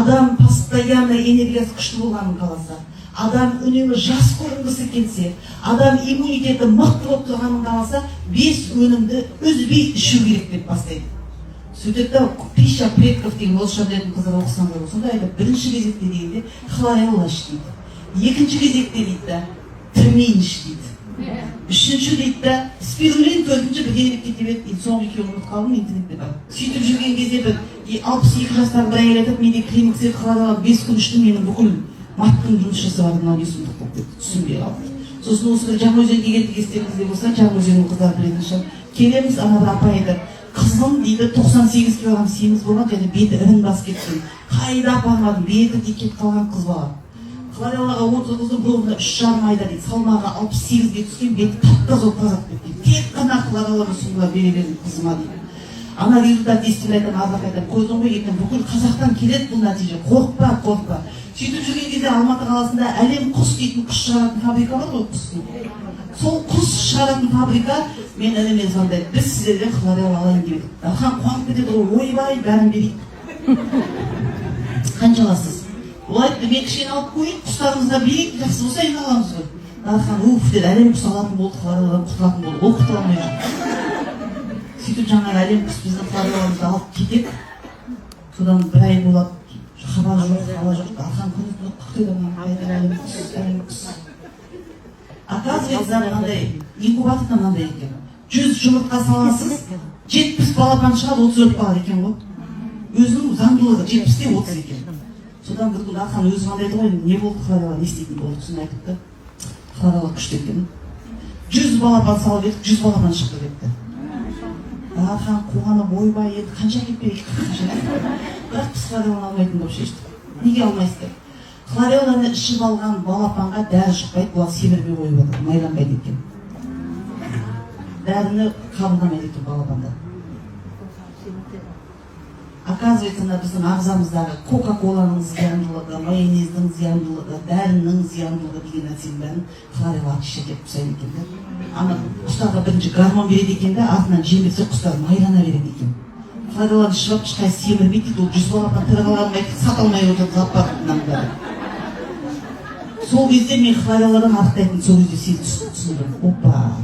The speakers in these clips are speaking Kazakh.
адам постоянно энергиясы күшті болғанын қаласа, адам үнемі жас көрінгісі келсе, адам иммунитеті мықты болып тұрғанын қаласа, 5 өнімді үзбей ішу керек деп бастайды. Сөйтеді, пища предков деген орысша білетін қыздар оқысаңдар, сонда айтады, бірінші кезекте дегенде хлорелла іш дейді. Екінші кезекте дейді, тірмейін іш дейді. Үшінші дейді, спирулин, төртінші бірдеңе кете береді, соңғы екеуін ұмытып қалдым, интернетте бар. Сөйтіп жүрген кезде бір 62 жастағы бір әйел айтады, менде клиниксе хлорелла 5 күн ішті, менің бүкіл маттың жұмыс жасап мынау не сұмдық болып кетті, түсінбей қалды. Сосын осы бір Жаңаөзен дегенді естеріңізде болса, Жаңаөзеннің қыздары білетін шығар. Келеміз, ана бір апай айтады, қызым дейді 98 килограмм семіз болған, және беті ірің басып кеткен. Қайда апармадым, беті кетіп қалған қыз бала. Хлореллаға отырғыздым, бұрында 3,5 айда дейді, салмағы 68-ге түскен, беті тап-таза болып тазарып кеткен. Тек қана хлорелланы ұсынуға бере бердім қызыма дейді. Ана результат естіп айтам, ардақ айтам, көрдің ғой, ертең бүкіл қазақтан келеді бұл нәтиже. Қорықпа, қорықпа. Сөйтіп жүрген кезде Алматы қаласында әлем құс дейтін құс шығаратын фабрика бар ғой, құстың. Сол құс шығаратын фабрика мен ініме звондайды, біз сіздерден хлорелла алайын деп. Дархан қуанып кетеді ғой, ойбай, бәрін берейік. Қанша аласыз? Олай айтты, мен кішкене алып қойып, құстарыңызға берейік, жақсы болса енді аламыз ғой. Дархан, уф деді, әлем құс алатын болды, хлорелладан құтылатын болды, ол құтыла алмайды. Сөйтіп жаңағы әлем құс біздің хлорелламызды алып кетеді. Содан бір ай болады, хабар жоқ, хабар жоқ. Дархан күні күтеді, әлем құс. Оказывается, мынандай инкубаторда мынандай екен. 100 жұмыртқа саласыз, 70 балапан шығады, 34 бала екен ғой. Өзінің заңдылығы 70-те 30 екен. Содан бір күн Дархан өзі маңдайды ғой, не болды хлорелла, не істейтін болды, сосын айтыпты. Хлорелла күшті екен. 100 балапан салып едік, 100 балапан шықты депті. Дархан қуанып, ойбай, енді қанша кетпейік. Бірақ біз хлорелланы алмайтын болып шештік. Неге алмайсыздар? Хлорелланы ішіп алған балапанға дәрі шықпайды, бұлар семірмей қойып отыр, майланбайды екен. Дәріні қабылдамайды екен балапандар. Оказывается, біздің ағзамыздағы кока-коланың зияндылығы, майонездің зияндылығы, дәрінің зияндылығы деген нәрсенің бәрін хлорелла ішеді деп ұқсайды екен. Ана құстарға бірінші гормон береді екен де, артынан жемесе құстар майлана береді екен. Хлорелланы ішіп алып, ешқай семірмейді дейді, ол 100 балапан тірі қала алмайды, сата алмай отырып заппарынан бәрі. Сол кезде мен хлорелладан артайтын сол кезде сен түсіндім. Опа!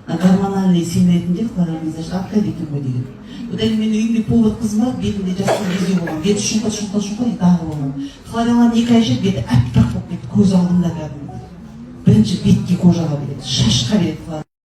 Гормональный семіретінде хлорелланы значит артайды екен ғой деген. Одан мен үйімде повар қызым бар, бетінде жасыл безе болған, беті шұңқыр, дағы болған. Хлорелланы 2 ай ішіп, беті әппақ болып кетті, көз алдымда кәдімгі. Бірінші бетке кожаға береді, шашқа береді.